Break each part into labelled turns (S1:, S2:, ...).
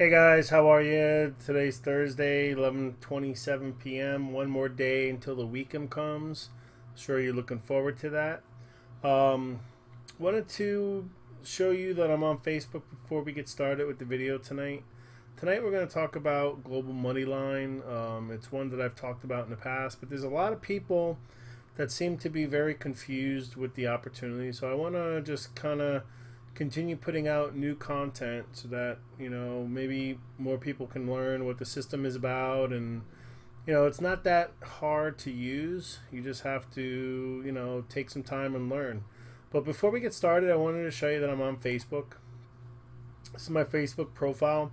S1: Hey guys, how are you? Today's Thursday, 11:27 p.m. One more day until the weekend comes. Sure you're looking forward to that. Um, Wanted to show you that I'm on Facebook before we get started with the video tonight. Tonight we're going to talk about Global Moneyline. It's one that I've talked about in the past, but there's a lot of people that seem to be very confused with the opportunity. So I want to just kind of continue putting out new content so that maybe more people can learn what the system is about. And it's not that hard to use. You just have to take some time and learn. But before we get started, I wanted to show you that I'm on Facebook. This is my Facebook profile.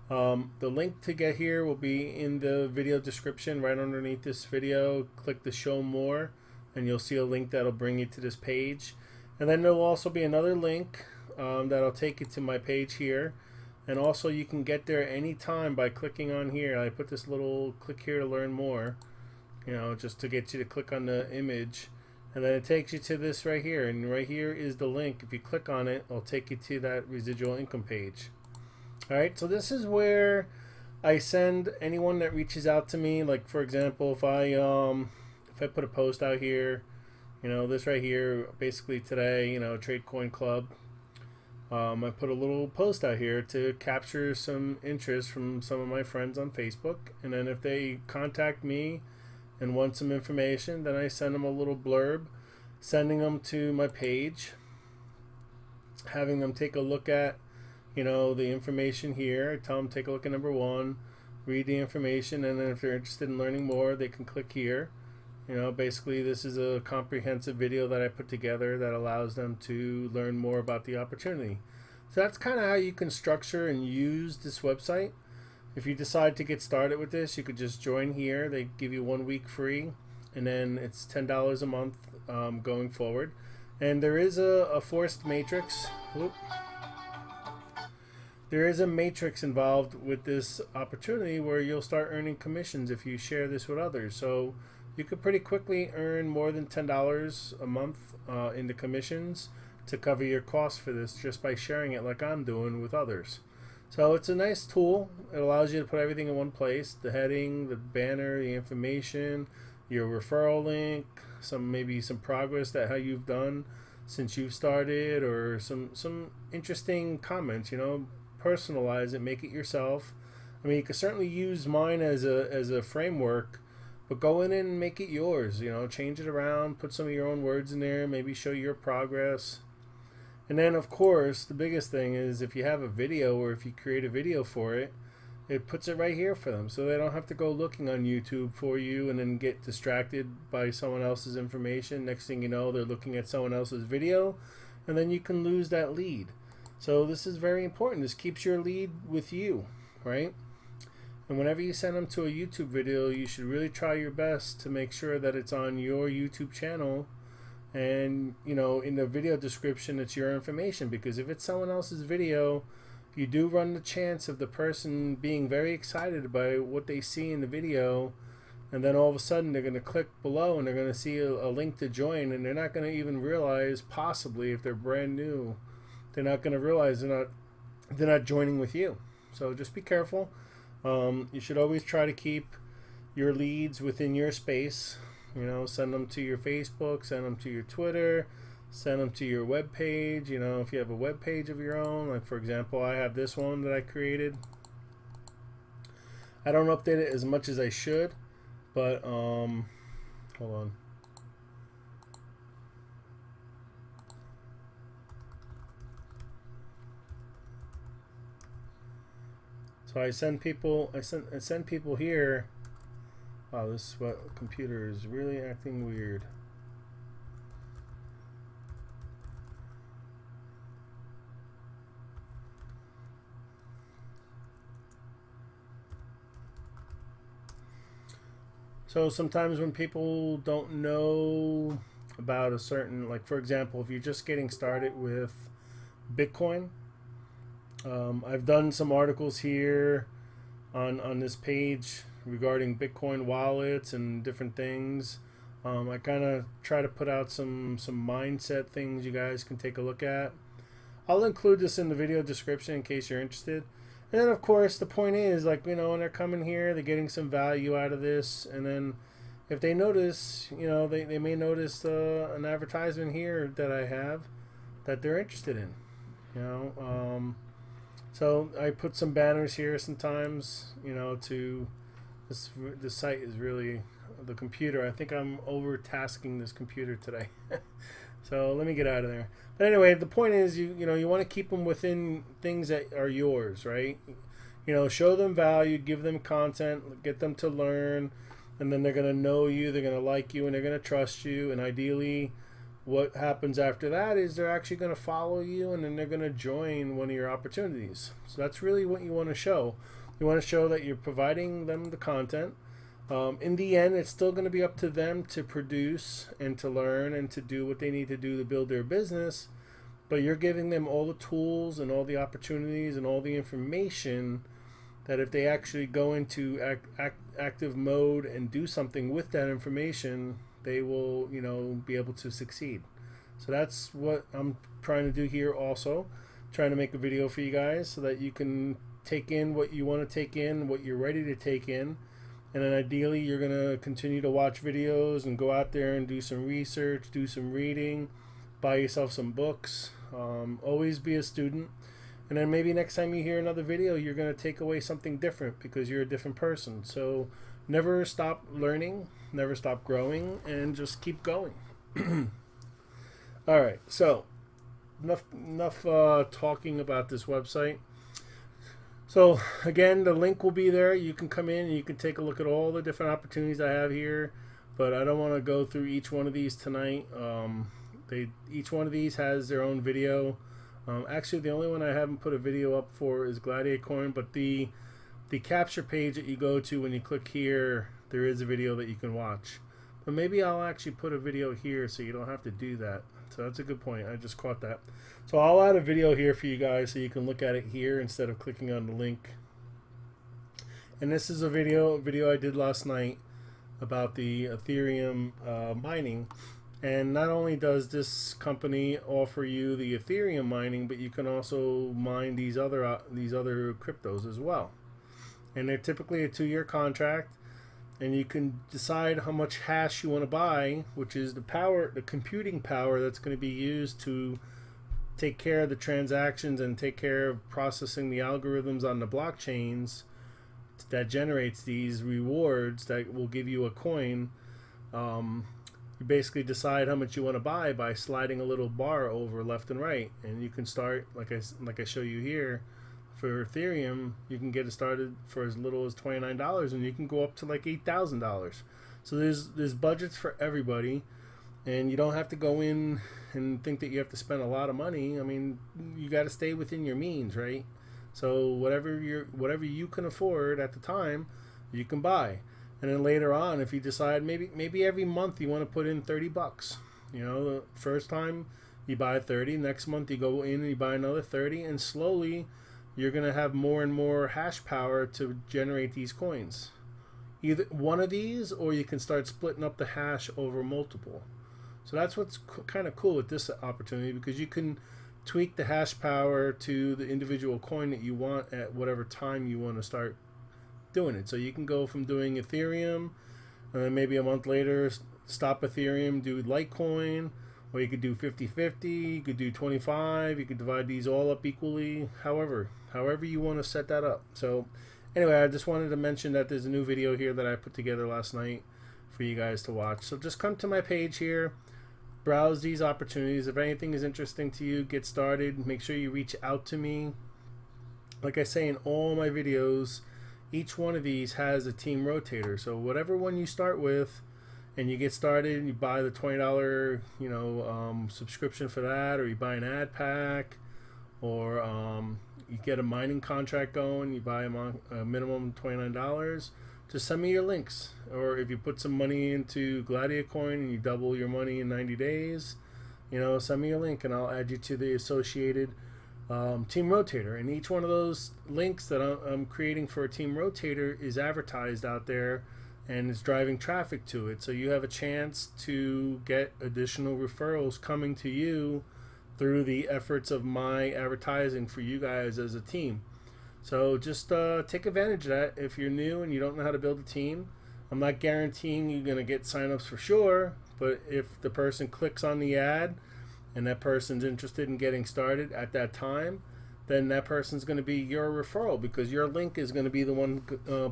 S1: The link to get here will be in the video description right underneath this video. Click the show more and you'll see a link that'll bring you to this page. And then there will also be another link that'll take you to my page here. And also you can get there anytime by clicking on here. I put this little click here to learn more, just to get you to click on the image. And then it takes you to this right here. And right here is the link. If you click on it, it'll take you to that residual income page. Alright, so this is where I send anyone that reaches out to me. Like for example, if I put a post out here, this right here, basically today, Trade Coin Club. I put a little post out here to capture some interest from some of my friends on Facebook, and then if they contact me and want some information, then I send them a little blurb, sending them to my page, having them take a look at the information here. I tell them take a look at number one, read the information, and then if they're interested in learning more, they can click here. Basically this is a comprehensive video that I put together that allows them to learn more about the opportunity. So that's kind of how you can structure and use this website. If you decide to get started with this, you could just join here. They give you 1 week free, and then it's $10 a month going forward. And there is a forced matrix. Whoop. There is a matrix involved with this opportunity where you'll start earning commissions if you share this with others. So you could pretty quickly earn more than $10 a month in the commissions to cover your costs for this just by sharing it like I'm doing with others. So it's a nice tool. It allows you to put everything in one place: the heading, the banner, the information, your referral link, maybe some progress that how you've done since you've started, or some interesting comments. Personalize it, make it yourself. I mean, you can certainly use mine as a framework, but go in and make it yours. Change it around, put some of your own words in there, maybe show your progress. And then of course the biggest thing is if you have a video, or if you create a video for it, it puts it right here for them, so they don't have to go looking on YouTube for you and then get distracted by someone else's information. Next thing you know, they're looking at someone else's video, and then you can lose that lead. So this is very important. This keeps your lead with you, right? And whenever you send them to a YouTube video, you should really try your best to make sure that it's on your YouTube channel, and in the video description it's your information, because if it's someone else's video, you do run the chance of the person being very excited by what they see in the video, and then all of a sudden they're going to click below and they're going to see a link to join, and they're not going to even realize, possibly if they're brand new, they're not going to realize they're not joining with you. So just be careful. You should always try to keep your leads within your space. Send them to your Facebook, send them to your Twitter, send them to your web page. If you have a web page of your own, like for example, I have this one that I created. I don't update it as much as I should, but hold on. So I send people here. Wow, this computer is really acting weird. So sometimes when people don't know about a certain, like for example, if you're just getting started with Bitcoin, I've done some articles here on this page regarding Bitcoin wallets and different things. I kind of try to put out some mindset things you guys can take a look at. I'll include this in the video description in case you're interested. And then, of course, the point is, like, when they're coming here, they're getting some value out of this. And then if they notice, they may notice an advertisement here that I have that they're interested in. So I put some banners here sometimes, to this site is really the computer. I think I'm overtasking this computer today. So let me get out of there. But anyway, the point is, you want to keep them within things that are yours, right? Show them value, give them content, get them to learn, and then they're going to know you, they're going to like you, and they're going to trust you. And ideally, what happens after that is they're actually going to follow you, and then they're going to join one of your opportunities. So that's really what you want to show. You want to show that you're providing them the content. In the end, it's still going to be up to them to produce and to learn and to do what they need to do to build their business. But you're giving them all the tools and all the opportunities and all the information that if they actually go into active mode and do something with that information, they will, be able to succeed. So that's what I'm trying to do here also. Trying to make a video for you guys so that you can take in what you want to take in, what you're ready to take in. And then ideally, you're going to continue to watch videos and go out there and do some research, do some reading, buy yourself some books. Always be a student. And then maybe next time you hear another video, you're going to take away something different because you're a different person. So never stop learning, never stop growing, and just keep going. All right, so enough talking about this website. So again, the link will be there. You can come in and you can take a look at all the different opportunities I have here, but I don't want to go through each one of these tonight. Each one of these has their own video. Actually, the only one I haven't put a video up for is Gladiator Coin, but the capture page that you go to when you click here, there is a video that you can watch. But maybe I'll actually put a video here so you don't have to do that. So that's a good point. I just caught that. So I'll add a video here for you guys so you can look at it here instead of clicking on the link. And this is a video I did last night about the Ethereum mining. And not only does this company offer you the Ethereum mining, but you can also mine these other cryptos as well. And they're typically a 2-year contract. And you can decide how much hash you want to buy, which is the computing power that's going to be used to take care of the transactions and take care of processing the algorithms on the blockchains that generates these rewards that will give you a coin. You basically decide how much you want to buy by sliding a little bar over left and right, and you can start like I show you here. For Ethereum, you can get it started for as little as $29, and you can go up to like $8,000. So there's budgets for everybody, and you don't have to go in and think that you have to spend a lot of money. I mean, you got to stay within your means, right? So whatever you can afford at the time, you can buy. And then later on, if you decide maybe every month you want to put in $30, the first time you buy 30, next month you go in and you buy another 30, and slowly you're going to have more and more hash power to generate these coins. Either one of these, or you can start splitting up the hash over multiple. So that's what's kind of cool with this opportunity, because you can tweak the hash power to the individual coin that you want at whatever time you want to start doing it. So you can go from doing Ethereum, and then maybe a month later stop Ethereum, do Litecoin, or you could do 50-50, you could do 25, you could divide these all up equally, however you want to set that up. So anyway, I just wanted to mention that there's a new video here that I put together last night for you guys to watch. So just come to my page here, browse these opportunities. If anything is interesting to you, get started. Make sure you reach out to me. Like I say in all my videos, each one of these has a team rotator. So whatever one you start with, and you get started, and you buy the $20 subscription for that, or you buy an ad pack, or you get a mining contract going, you buy a minimum $29. Just send me your links. Or if you put some money into Gladiator Coin and you double your money in 90 days, send me your link and I'll add you to the associated Team Rotator. And each one of those links that I'm creating for a Team Rotator is advertised out there, and it's driving traffic to it. So you have a chance to get additional referrals coming to you through the efforts of my advertising for you guys as a team. So just take advantage of that. If you're new and you don't know how to build a team, I'm not guaranteeing you're going to get signups for sure, but if the person clicks on the ad and that person's interested in getting started at that time, then that person's going to be your referral because your link is going to be the one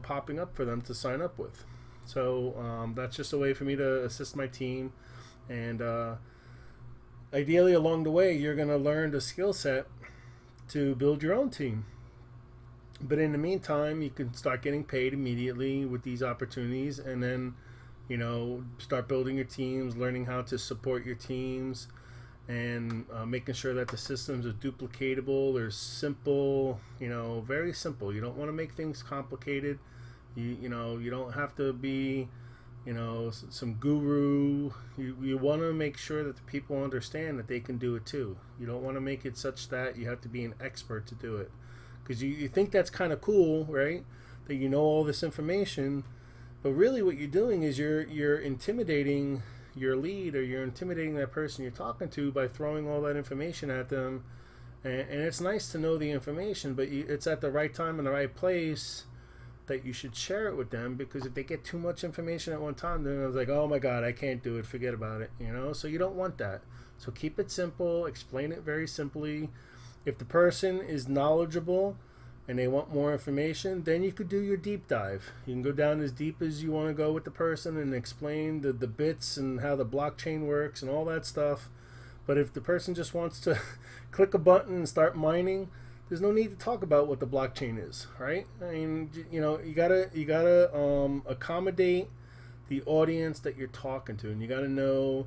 S1: popping up for them to sign up with. So that's just a way for me to assist my team. And ideally, along the way, you're going to learn the skill set to build your own team. But in the meantime, you can start getting paid immediately with these opportunities, and then, start building your teams, learning how to support your teams, and making sure that the systems are duplicatable. They're simple, very simple. You don't want to make things complicated. You don't have to be, some guru. You want to make sure that the people understand that they can do it too. You don't want to make it such that you have to be an expert to do it. Because you think that's kind of cool, right? That you know all this information, but really what you're doing is you're intimidating your lead, or you're intimidating that person you're talking to by throwing all that information at them. And it's nice to know the information, but it's at the right time and the right place that you should share it with them, because if they get too much information at one time, then it's like, oh my God, I can't do it, forget about it, So you don't want that. So keep it simple, explain it very simply. If the person is knowledgeable and they want more information, then you could do your deep dive. You can go down as deep as you want to go with the person and explain the bits and how the blockchain works and all that stuff. But if the person just wants to click a button and start mining, there's no need to talk about what the blockchain is, right? I mean, you gotta accommodate the audience that you're talking to, and you gotta know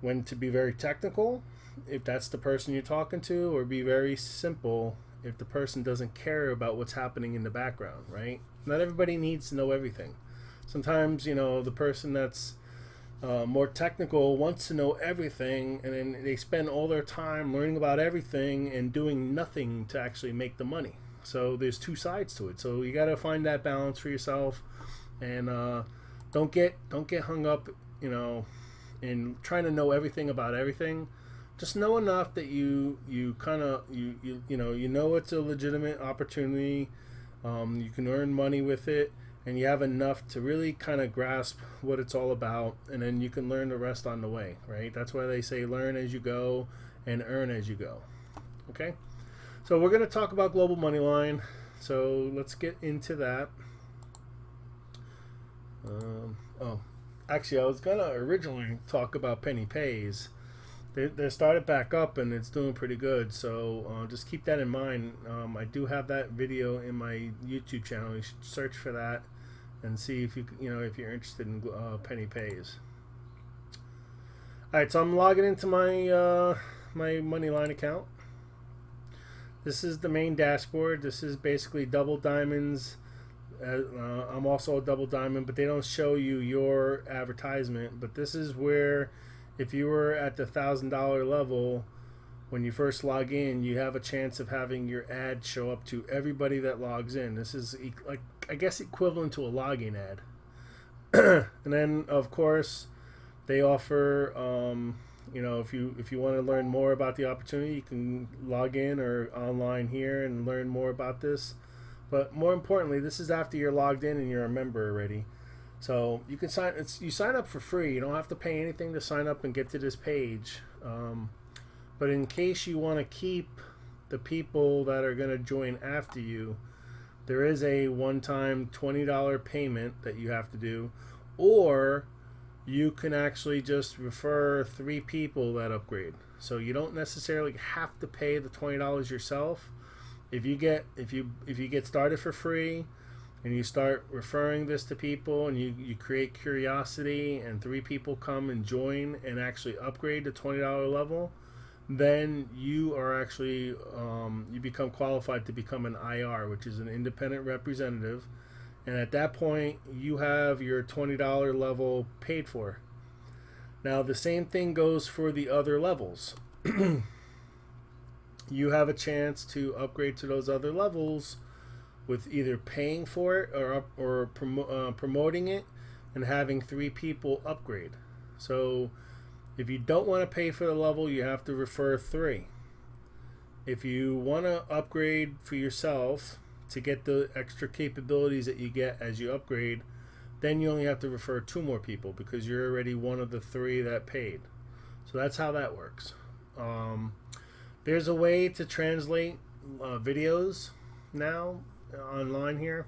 S1: when to be very technical if that's the person you're talking to, or be very simple if the person doesn't care about what's happening in the background, right? Not everybody needs to know everything. Sometimes, the person that's more technical wants to know everything, and then they spend all their time learning about everything and doing nothing to actually make the money. So there's two sides to it. So you got to find that balance for yourself, and don't get hung up, in trying to know everything about everything. Just know enough that you know it's a legitimate opportunity. You can earn money with it, and you have enough to really kind of grasp what it's all about, and then you can learn the rest on the way, right? That's why they say learn as you go and earn as you go. Okay, so we're going to talk about Global Moneyline. So let's get into that. Actually, I was going to originally talk about penny pays. They started back up and it's doing pretty good, so just keep that in mind. I do have that video in my YouTube channel. You should search for that and see if if you're interested in penny pays. All right, so I'm logging into my my Moneyline account. This is the main dashboard. This is basically double diamonds. I'm also a double diamond, but they don't show you your advertisement. But this is where, if you were at the $1,000 level, when you first log in, you have a chance of having your ad show up to everybody that logs in. This is, like, I guess, equivalent to a login ad. And then, of course, they offer, if you want to learn more about the opportunity, you can log in or online here and learn more about this. But more importantly, this is after you're logged in and you're a member already. So you can you sign up for free. You don't have to pay anything to sign up and get to this page. But in case you want to keep the people that are going to join after you, there is a one-time $20 payment that you have to do, or you can actually just refer 3 people that upgrade. So you don't necessarily have to pay the $20 yourself. If you get started for free, and you start referring this to people, and you create curiosity, and 3 people come and join and actually upgrade to $20 level, then you are actually you become qualified to become an IR, which is an independent representative, and at that point you have your $20 level paid for. Now the same thing goes for the other levels. You have a chance to upgrade to those other levels with either paying for it or promoting it and having 3 people upgrade. So if you don't want to pay for the level, you have to refer 3. If you want to upgrade for yourself to get the extra capabilities that you get as you upgrade, then you only have to refer 2 more people because you're already one of the 3 that paid. So that's how that works. There's a way to translate videos now online here.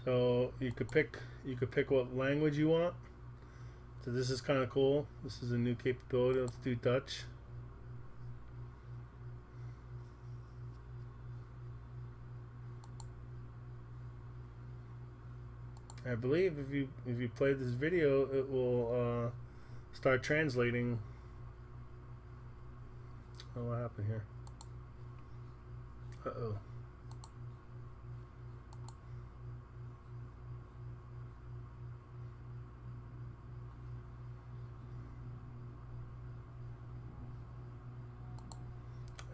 S1: So you could pick what language you want. So this is kind of cool. This is a new capability. Let's do Dutch. I believe if you play this video, it will start translating. Oh, what happened here? Uh-oh.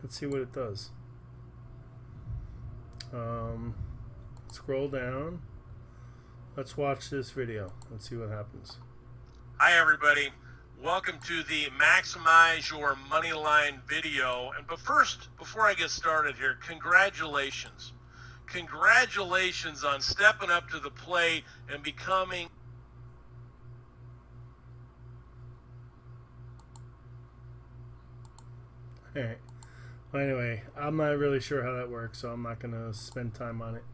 S1: Let's see what it does. Scroll down. Let's watch this video. Let's see what happens.
S2: Hi everybody. Welcome to the Maximize Your Moneyline video. But first, before I get started here, congratulations. Congratulations on stepping up to the plate and becoming...
S1: Alright. Well, anyway, I'm not really sure how that works, so I'm not going to spend time on it.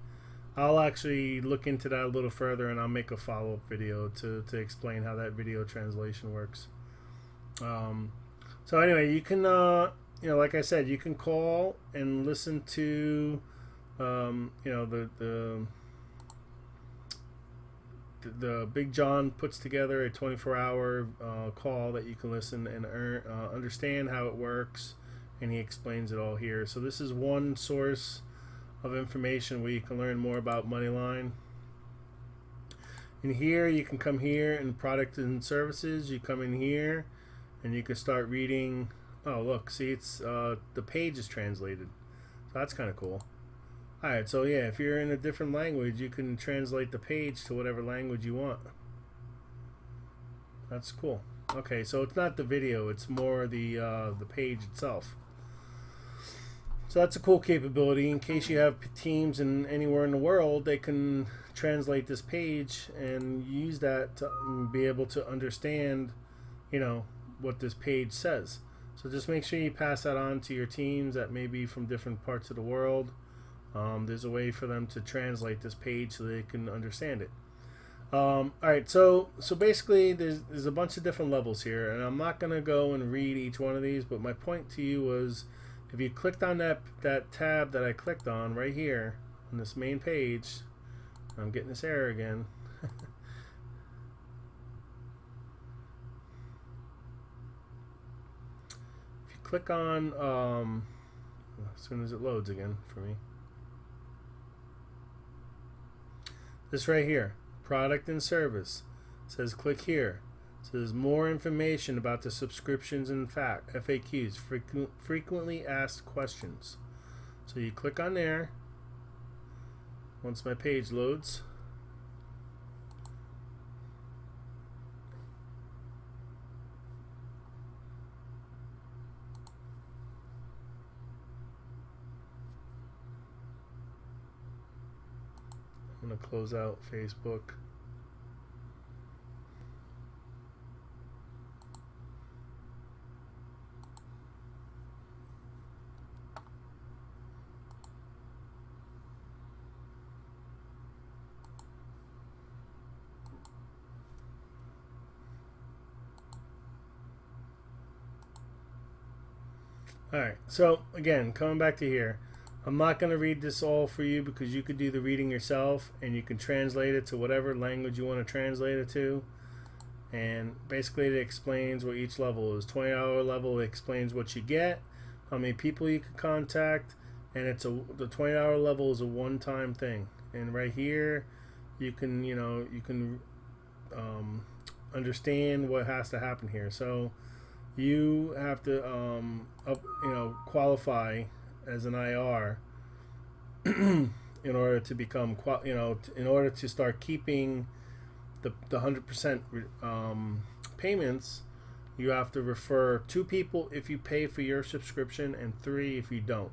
S1: I'll actually look into that a little further, and I'll make a follow-up video to explain how that video translation works. So anyway, you can, like I said, you can call and listen to, the Big John puts together a 24-hour call that you can listen and understand how it works, and he explains it all here. So this is one source of information where you can learn more about Moneyline. In here, you can come here in product and services. You come in here and you can start reading. Oh, look, see, it's the page is translated. So that's kind of cool. Alright, so yeah, if you're in a different language, you can translate the page to whatever language you want. That's cool. Okay, so it's not the video, it's more the page itself. So that's a cool capability. In case you have teams in anywhere in the world, they can translate this page and use that to be able to understand, what this page says. So just make sure you pass that on to your teams that may be from different parts of the world. There's a way for them to translate this page so they can understand it. Alright, so basically there's a bunch of different levels here, and I'm not going to go and read each one of these, but my point to you was, if you clicked on that tab that I clicked on right here on this main page, I'm getting this error again. If you click on, as soon as it loads again for me, this right here, product and service, says click here. So there's more information about the subscriptions and FAQs, frequently asked questions. So you click on there. Once my page loads, I'm going to close out Facebook. Alright, so again, coming back to here, I'm not going to read this all for you because you could do the reading yourself and you can translate it to whatever language you want to translate it to. And basically it explains what each level is. 20-hour level explains what you get, how many people you can contact, and the 20-hour level is a one-time thing. And right here you can understand what has to happen here. So you have to qualify as an IR in order to become in order to start keeping the 100% payments. You have to refer 2 people if you pay for your subscription and 3 if you don't.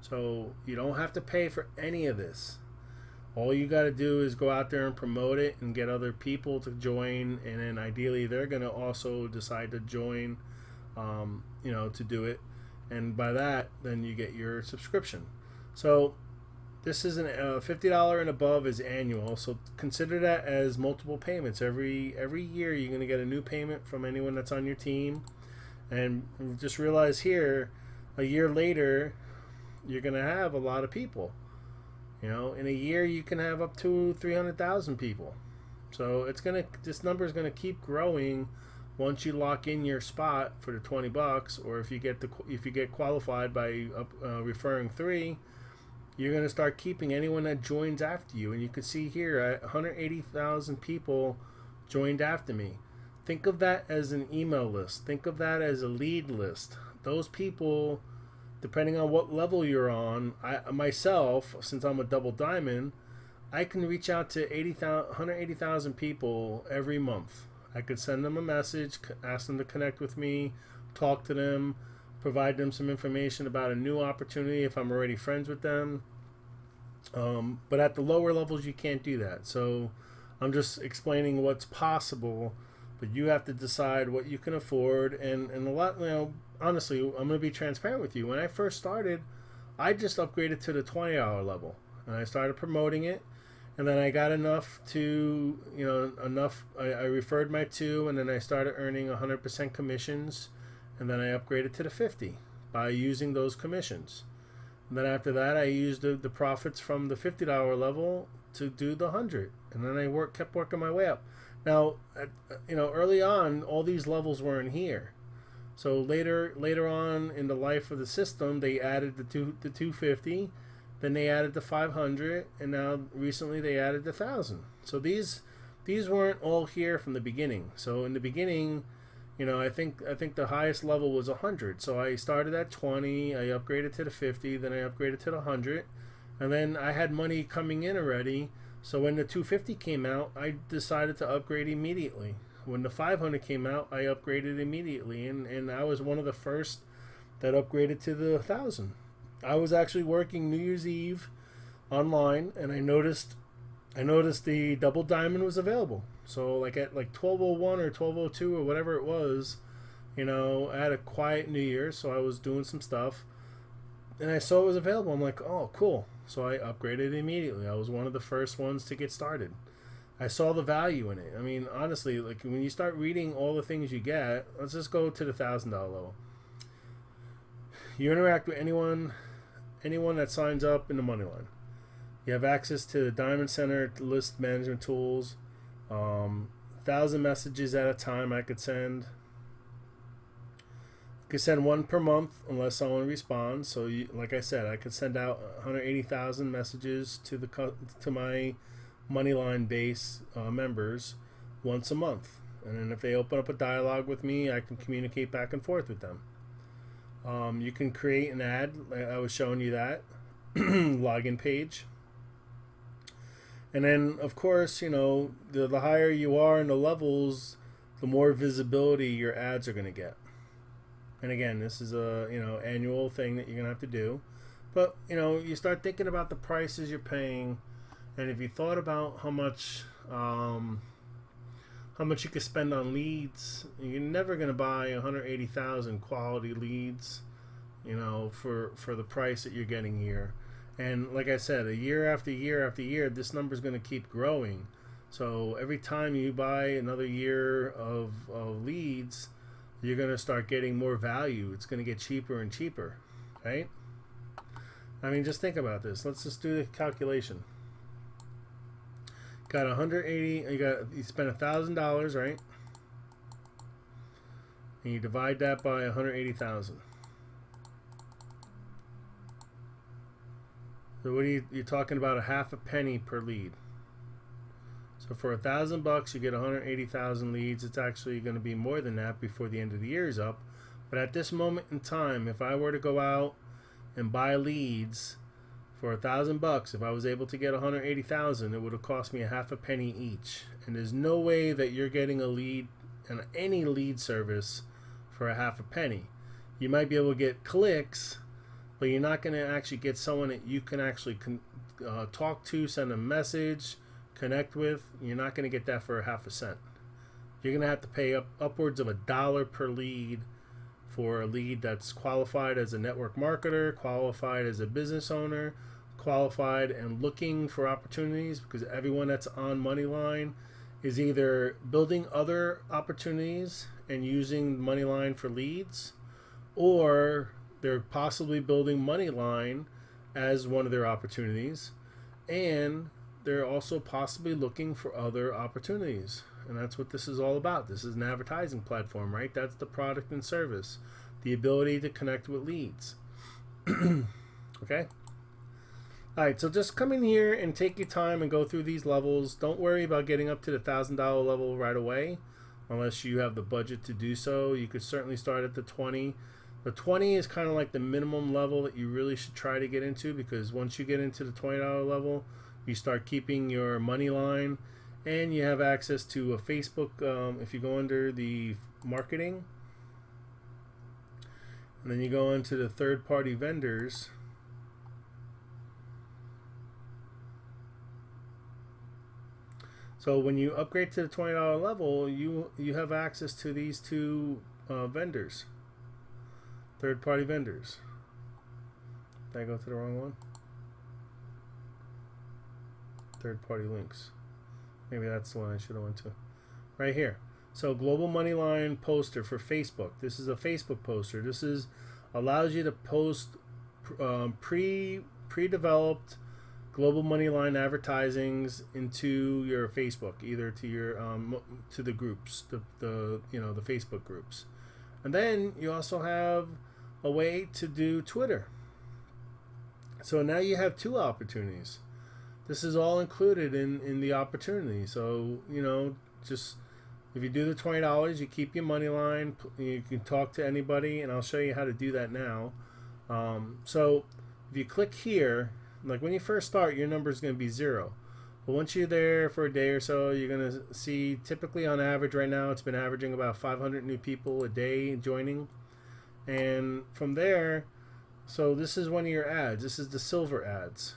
S1: So you don't have to pay for any of this. All you got to do is go out there and promote it and get other people to join, and then ideally they're going to also decide to join, to do it. And by that, then you get your subscription. So this is $50 and above is annual. So consider that as multiple payments. Every year you're going to get a new payment from anyone that's on your team. And just realize here, a year later, you're going to have a lot of people. In a year you can have up to 300,000 people. So this number is going to keep growing once you lock in your spot for the $20, or if you get qualified by referring 3, you're going to start keeping anyone that joins after you. And you can see here, 180,000 people joined after me. Think of that as an email list. Think of that as a lead list. Those people, depending on what level you're on, myself, since I'm a double diamond, I can reach out to 180,000 people every month. I could send them a message, ask them to connect with me, talk to them, provide them some information about a new opportunity if I'm already friends with them. But at the lower levels, you can't do that. So I'm just explaining what's possible, but you have to decide what you can afford. And a lot, honestly, I'm going to be transparent with you. When I first started, I just upgraded to the $20 level, and I started promoting it. And then I got enough to, I referred my 2, and then I started earning 100% commissions. And then I upgraded to the 50 by using those commissions. And then after that, I used the profits from the $50 level to do the 100. And then I kept working my way up. Now, early on, all these levels weren't here. So later on in the life of the system, they added the 250. Then they added the 500, and now recently they added the 1,000. So these weren't all here from the beginning. So in the beginning, I think the highest level was 100. So I started at 20, I upgraded to the 50, then I upgraded to the 100, and then I had money coming in already. So when the 250 came out, I decided to upgrade immediately. When the 500 came out, I upgraded immediately, and I was one of the first that upgraded to the 1,000. I was actually working New Year's Eve online, and I noticed the double diamond was available. So at 12:01 or 12:02 or whatever it was, I had a quiet New Year, so I was doing some stuff, and I saw it was available. I'm like, oh, cool. So I upgraded immediately. I was one of the first ones to get started. I saw the value in it. I mean, honestly, when you start reading all the things you get, let's just go to the $1,000 level. You interact with anyone that signs up in the Moneyline. You have access to the Diamond Center list management tools. 1,000 messages at a time I could send. I could send 1 per month unless someone responds. So, like I said, I could send out 180,000 messages to my Moneyline base members once a month. And then if they open up a dialogue with me, I can communicate back and forth with them. You can create an ad. I was showing you that login page. And then, of course, the higher you are in the levels, the more visibility your ads are going to get. And again, this is a annual thing that you're going to have to do. But you start thinking about the prices you're paying, and if you thought about how much you could spend on leads, you're never going to buy 180,000 quality leads, for the price that you're getting here. And like I said, a year after year after year, this number is going to keep growing. So every time you buy another year of leads, you're going to start getting more value. It's going to get cheaper and cheaper, right? I mean, just think about this. Let's just do the calculation. Got 180. You spent $1,000, right? And you divide that by 180,000. So what you're talking about a half a penny per lead. So for $1,000, you get 180,000 leads. It's actually going to be more than that before the end of the year is up. But at this moment in time, if I were to go out and buy leads for $1,000, if I was able to get 180,000, it would have cost me a half a penny each. And there's no way that you're getting a lead on any lead service for a half a penny. You might be able to get clicks, but you're not going to actually get someone that you can actually talk to, send a message, connect with. You're not going to get that for a half a cent. You're going to have to pay upwards of $1 per lead for a lead that's qualified as a network marketer, qualified as a business owner, qualified and looking for opportunities, because everyone that's on Moneyline is either building other opportunities and using Moneyline for leads, or they're possibly building Moneyline as one of their opportunities, and they're also possibly looking for other opportunities. And that's what this is all about. This is an advertising platform, right? That's the product and service, the ability to connect with leads. Okay? All right, so just come in here and take your time and go through these levels. Don't worry about getting up to the $1,000 level right away unless you have the budget to do so. You could certainly start at the 20. The 20 is kind of like the minimum level that you really should try to get into, because once you get into the $20 level, you start keeping your Moneyline, and you have access to a Facebook. If you go under the marketing, and then you go into the third-party vendors, so when you upgrade to the $20 level, you have access to these two vendors, third-party vendors. Did I go to the wrong one? Third-party links. Maybe that's the one I should have went to. Right here. So Global Moneyline poster for Facebook. This is a Facebook poster. This is allows you to post pre-developed Global Moneyline advertisings into your Facebook, either to your to the groups, the Facebook groups. And then you also have a way to do Twitter. So now you have two opportunities. This is all included in the opportunity. So, just if you do the $20, you keep your Moneyline. You can talk to anybody, and I'll show you how to do that now. So if you click here, like when you first start, your number is going to be 0. But once you're there for a day or so, you're going to see, typically on average right now, it's been averaging about 500 new people a day joining. And from there, so this is one of your ads. This is the silver ads.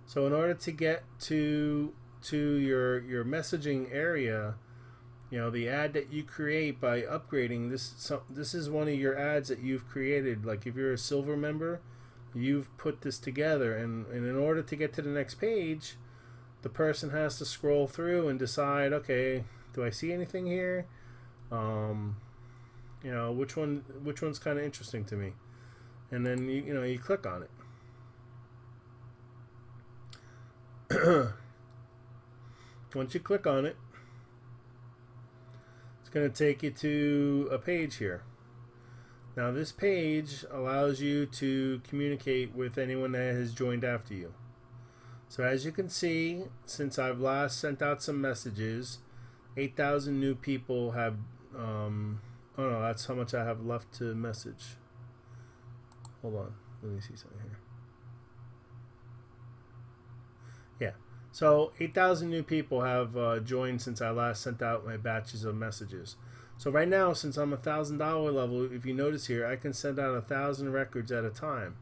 S1: So in order to get to your messaging area, the ad that you create by upgrading, this is one of your ads that you've created. Like if you're a silver member, you've put this together, and in order to get to the next page, the person has to scroll through and decide, okay, do I see anything here? Which one's kind of interesting to me, and then you click on it. Once you click on it, it's going to take you to a page here. Now this page allows you to communicate with anyone that has joined after you. So as you can see, since I've last sent out some messages, 8,000 new people have oh no, that's how much I have left to message. Hold on, let me see something here. Yeah, so 8,000 new people have joined since I last sent out my batches of messages. So right now, since I'm $1,000 level, if you notice here, I can send out 1,000 records at a time.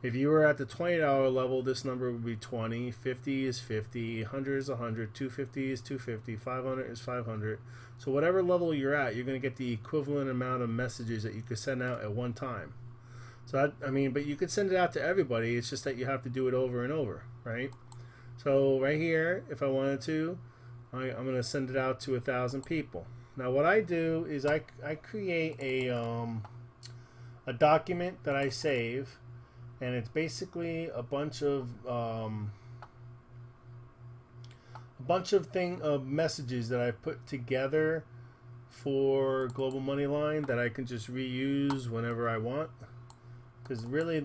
S1: If you were at the $20 level, this number would be 20, 50 is 50, 100 is 100, 250 is 250, 500 is 500. So whatever level you're at, you're going to get the equivalent amount of messages that you could send out at one time. So but you could send it out to everybody. It's just that you have to do it over and over, right? So right here, if I wanted to, I'm going to send it out to 1,000 people. Now what I do is I create a document that I save, and it's basically a bunch of messages that I put together for Global Moneyline that I can just reuse whenever I want. Because really,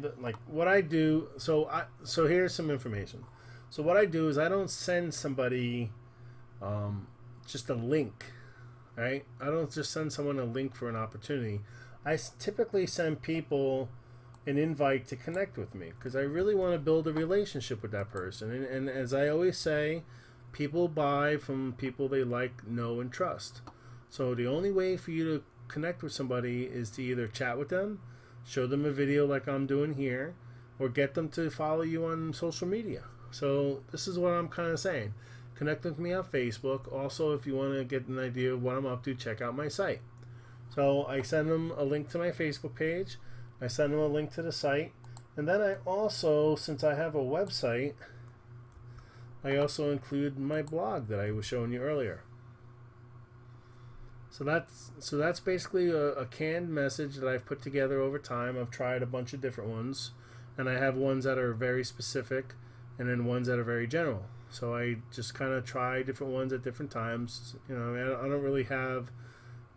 S1: what I do, so here's some information. So what I do is I don't send somebody just a link, right? I don't just send someone a link for an opportunity. I typically send people an invite to connect with me, because I really want to build a relationship with that person. And as I always say, people buy from people they like, know, and trust. So the only way for you to connect with somebody is to either chat with them, show them a video like I'm doing here, or get them to follow you on social media. So this is what I'm kind of saying. Connect with me on Facebook. Also, if you want to get an idea of what I'm up to, check out my site. So I send them a link to my Facebook page. I send them a link to the site. And then I also, since I have a website, I also include my blog that I was showing you earlier. So that's basically a canned message that I've put together over time. I've tried a bunch of different ones, and I have ones that are very specific, and then ones that are very general. So I just kind of try different ones at different times. You know, I don't really have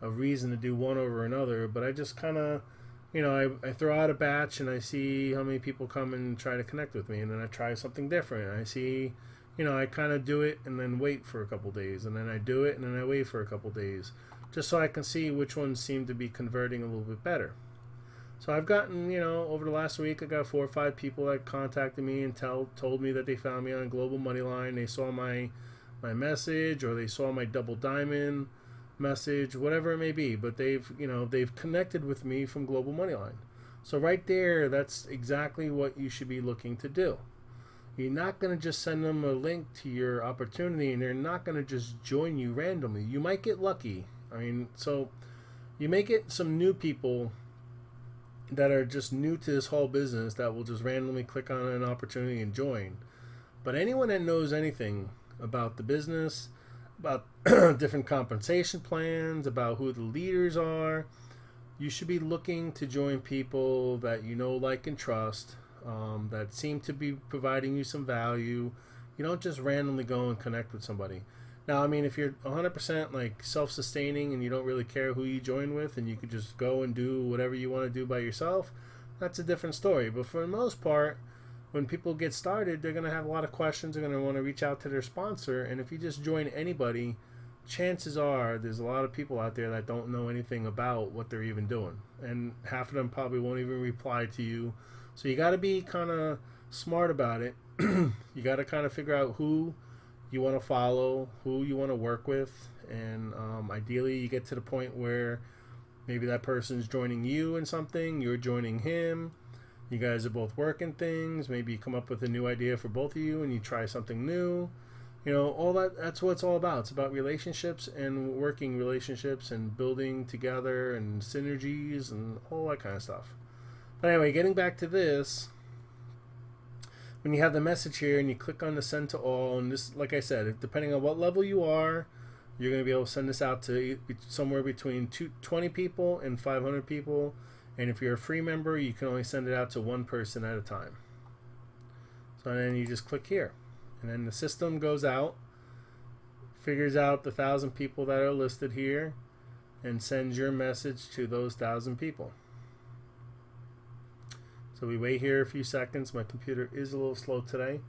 S1: a reason to do one over another, but I just kind of, you know, I throw out a batch and I see how many people come and try to connect with me, and then I try something different. I see, you know, I kind of do it and then wait for a couple days, and then I do it and then I wait for a couple days, just so I can see which ones seem to be converting a little bit better. So I've gotten, you know, over the last week, I got 4 or 5 people that contacted me and told me that they found me on Global Moneyline. They saw my message, or they saw my Double Diamond message, whatever it may be. But they've connected with me from Global Moneyline. So right there, that's exactly what you should be looking to do. You're not going to just send them a link to your opportunity, and they're not going to just join you randomly. You might get lucky. I mean, so you may get some new people that are just new to this whole business that will just randomly click on an opportunity and join. But anyone that knows anything about the business, about different compensation plans, about who the leaders are, you should be looking to join people that you know, like, and trust, that seem to be providing you some value. You don't just randomly go and connect with somebody. Now, I mean, if you're 100% like self-sustaining and you don't really care who you join with, and you could just go and do whatever you want to do by yourself, that's a different story. But for the most part, when people get started, they're going to have a lot of questions. They're going to want to reach out to their sponsor. And if you just join anybody, chances are there's a lot of people out there that don't know anything about what they're even doing. And half of them probably won't even reply to you. So you got to be kind of smart about it. You got to kind of figure out who you want to follow, who you want to work with, and ideally you get to the point where maybe that person's joining you in something, you're joining him, you guys are both working things, maybe you come up with a new idea for both of you and you try something new. You know, all that's what it's all about. It's about relationships and working relationships and building together and synergies and all that kind of stuff. But anyway, getting back to this, when you have the message here and you click on the send to all, and this, like I said, depending on what level you are, you're going to be able to send this out to somewhere between 20 people and 500 people. And if you're a free member, you can only send it out to one person at a time. So then you just click here, and then the system goes out, figures out the 1,000 people that are listed here, and sends your message to those 1,000 people. So we wait here a few seconds. My computer is a little slow today.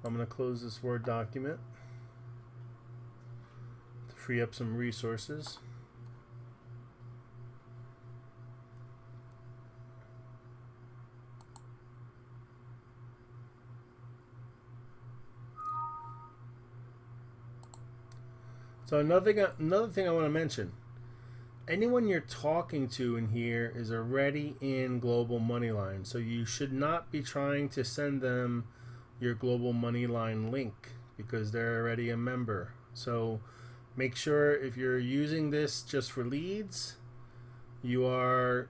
S1: I'm going to close this Word document to free up some resources. So another thing I want to mention. Anyone you're talking to in here is already in Global Moneyline, so you should not be trying to send them your Global Moneyline link because they're already a member. So make sure if you're using this just for leads, you are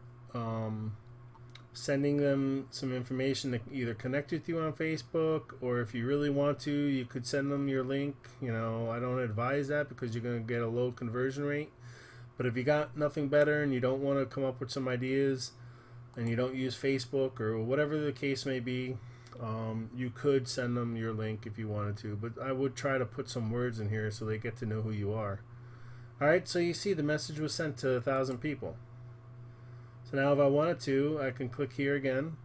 S1: sending them some information to either connect with you on Facebook, or if you really want to, you could send them your link. You know, I don't advise that because you're going to get a low conversion rate. But if you got nothing better and you don't want to come up with some ideas and you don't use Facebook or whatever the case may be, you could send them your link if you wanted to. But I would try to put some words in here so they get to know who you are. All right, so you see the message was sent to 1,000 people. So now if I wanted to, I can click here again.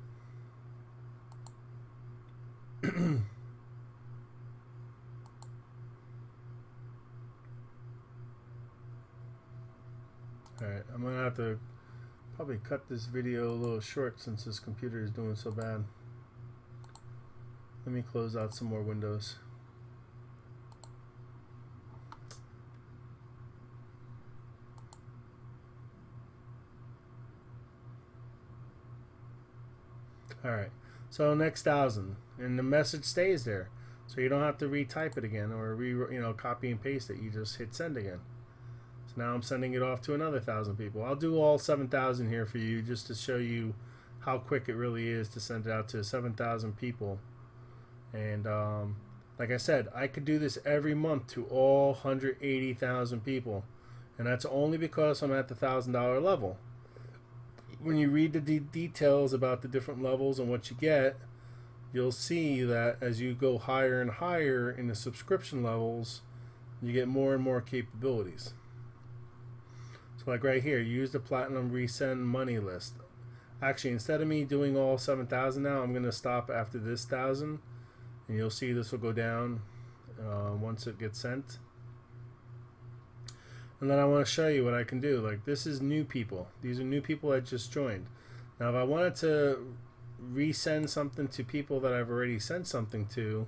S1: Alright, I'm going to have to probably cut this video a little short since this computer is doing so bad. Let me close out some more windows. All right. So next 1,000, and the message stays there, so you don't have to retype it again or copy and paste it. You just hit send again. So now I'm sending it off to another 1,000 people. I'll do all 7,000 here for you just to show you how quick it really is to send it out to 7,000 people. And like I said, I could do this every month to all 180,000 people, and that's only because I'm at the $1,000 level. When you read the details about the different levels and what you get, you'll see that as you go higher and higher in the subscription levels, you get more and more capabilities. So like right here, use the platinum resend money list. Actually, instead of me doing all 7,000 now, I'm going to stop after this 1,000, and you'll see this will go down once it gets sent. And then I want to show you what I can do. Like, this is new people. These are new people that just joined. Now, if I wanted to resend something to people that I've already sent something to,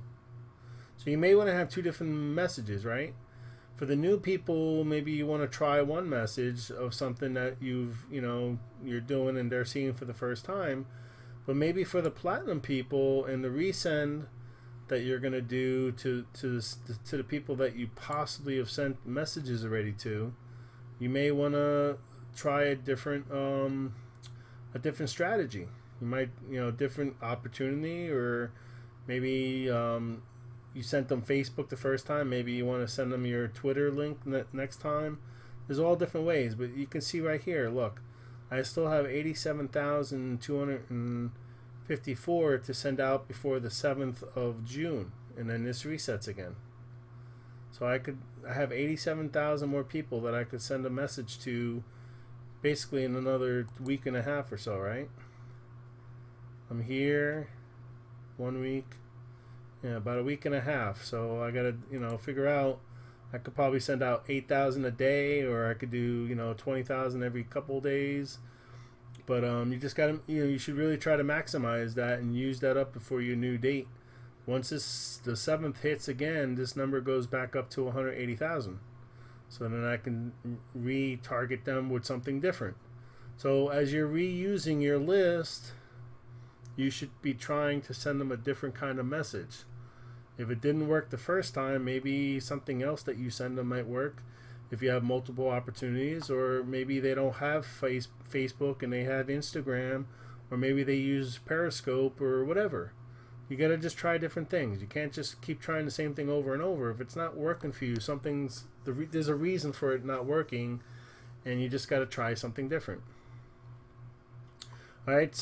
S1: so you may want to have two different messages, right? For the new people, maybe you want to try one message of something that you're doing and they're seeing for the first time. But maybe for the platinum people and the resend that you're going to do to the people that you possibly have sent messages already to, you may want to try a different strategy. You might, different opportunity, or maybe you sent them Facebook the first time. Maybe you want to send them your Twitter link next time. There's all different ways, but you can see right here, look, I still have 87,254 to send out before the 7th of June, and then this resets again. So I have 87,000 more people that I could send a message to basically in another week and a half or so, right? I'm here 1 week, about a week and a half. So I gotta, figure out, I could probably send out 8,000 a day, or I could do, 20,000 every couple days. But you just gotta, you should really try to maximize that and use that up before your new date. Once the 7th hits again, this number goes back up to 180,000. So then I can retarget them with something different. So as you're reusing your list, you should be trying to send them a different kind of message. If it didn't work the first time, maybe something else that you send them might work. If you have multiple opportunities, or maybe they don't have Facebook and they have Instagram, or maybe they use Periscope or whatever. You got to just try different things. You can't just keep trying the same thing over and over. If it's not working for you, there's a reason for it not working, and you just got to try something different. All right,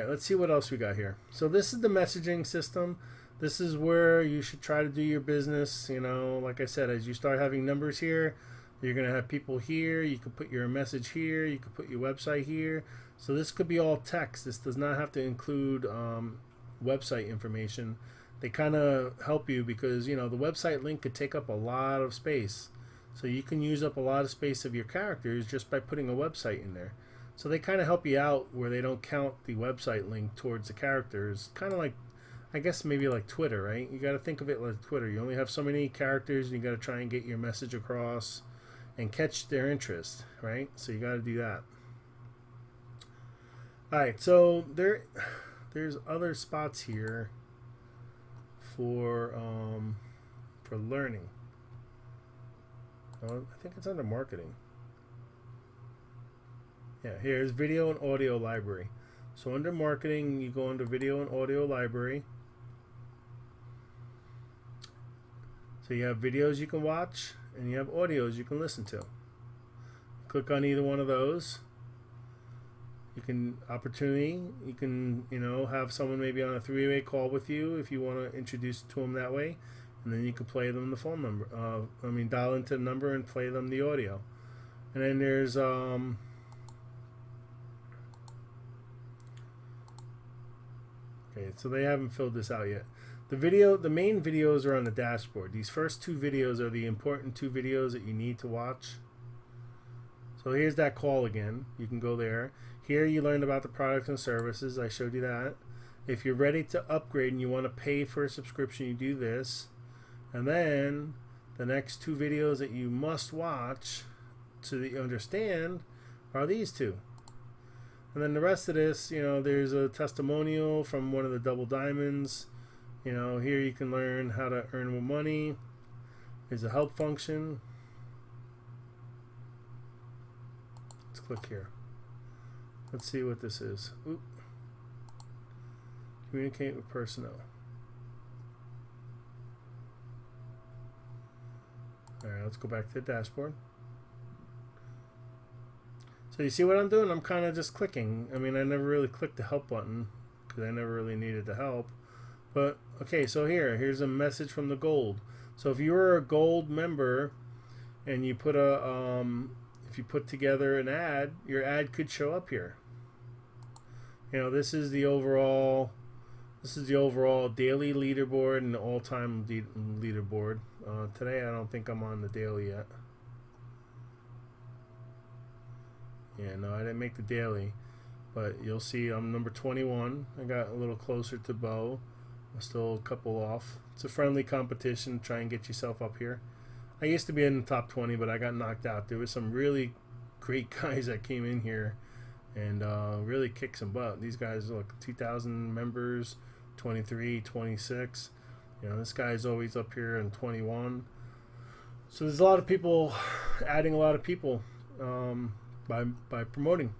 S1: let's see what else we got here. So this is the messaging system. This is where you should try to do your business. Like I said, as you start having numbers here, you're going to have people here. You can put your message here. You can put your website here. So this could be all text. This does not have to include website information. They kind of help you because, the website link could take up a lot of space. So you can use up a lot of space of your characters just by putting a website in there. So they kind of help you out where they don't count the website link towards the characters. Kind of like, I guess maybe like Twitter, right? You got to think of it like Twitter. You only have so many characters, and you got to try and get your message across and catch their interest, right? So you got to do that. All right, so there's other spots here for learning. I think it's under marketing. Yeah, here's video and audio library. So under marketing, you go under video and audio library. So you have videos you can watch, and you have audios you can listen to. Click on either one of those. You can have someone maybe on a three-way call with you if you want to introduce it to them that way, and then you can play them the phone number. Dial into the number and play them the audio. And then there's okay, so they haven't filled this out yet. The main videos are on the dashboard. These first two videos are the important two videos that you need to watch. So here's that call again. You can go there. Here you learned about the products and services. I showed you that. If you're ready to upgrade and you want to pay for a subscription, you do this. And then the next two videos that you must watch so that you understand are these two. And then the rest of this, there's a testimonial from one of the double diamonds. Here you can learn how to earn more money. There's a help function. Let's click here. Let's see what this is. Oop. Communicate with personnel. Alright, let's go back to the dashboard. So you see what I'm doing? I'm kind of just clicking. I mean, I never really clicked the help button because I never really needed the help. But, okay, so here's a message from the gold. So if you're a gold member and you put if you put together an ad, your ad could show up here. This is the overall daily leaderboard and the all-time leaderboard. Today I don't think I'm on the daily yet. Yeah, no, I didn't make the daily, but you'll see I'm number 21. I got a little closer to Bo. I'm still a couple off. It's a friendly competition. Try and get yourself up here. I used to be in the top 20, but I got knocked out. There were some really great guys that came in here and really kicked some butt. These guys, look, 2,000 members, 23, 26. This guy's always up here in 21. So there's a lot of people adding a lot of people by promoting.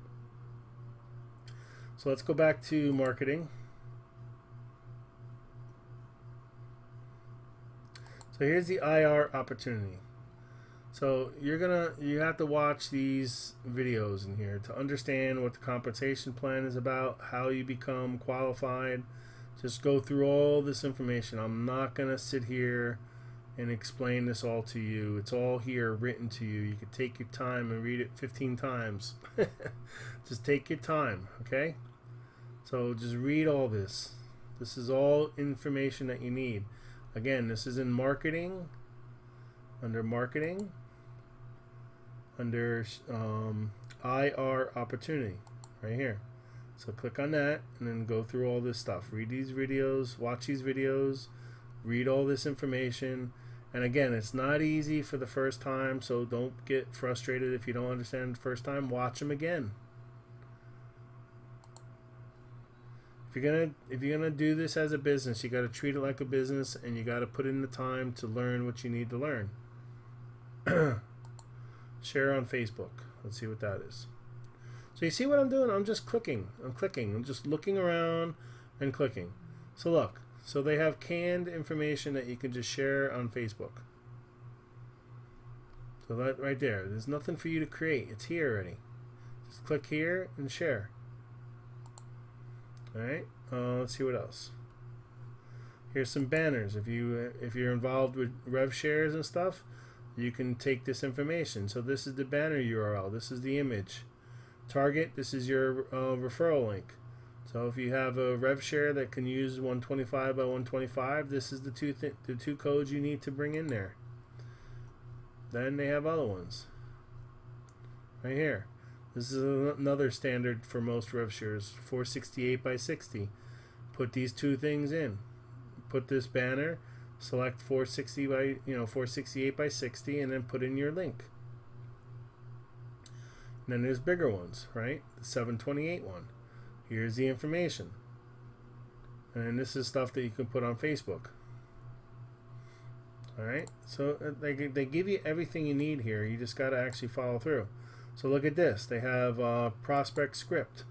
S1: So let's go back to marketing. So here's the IR opportunity. So you have to watch these videos in here to understand what the compensation plan is about, how you become qualified. Just go through all this information. I'm not gonna sit here and explain this all to you. It's all here written to you. You can take your time and read it 15 times. Just take your time, okay? So just read all this. This is all information that you need. Again, this is in marketing, under marketing, under IR opportunity, right here. So click on that and then go through all this stuff. Read these videos, watch these videos, read all this information. And again, it's not easy for the first time, so don't get frustrated if you don't understand the first time. Watch them again. If you're gonna do this as a business, you got to treat it like a business, and you got to put in the time to learn what you need to learn. Share on Facebook. Let's see what that is. So you see what I'm doing? I'm just clicking. I'm just looking around and clicking. So look. So they have canned information that you can just share on Facebook. So that right there. There's nothing for you to create. It's here already. Just click here and share. Alright, let's see what else. Here's some banners. If you're involved with rev shares and stuff, you can take this information. So this is the banner URL. This is the image. Target, this is your referral link. So if you have a rev share that can use 125 by 125, this is the two codes you need to bring in there. Then they have other ones. Right here. This is another standard for most rev shares, 468 by 60. Put these two things in. Put this banner, select 468 by 60, and then put in your link. And then there's bigger ones, right? The 728 one. Here's the information. And this is stuff that you can put on Facebook. Alright, so they give you everything you need here. You just got to actually follow through. So look at this. They have prospect script.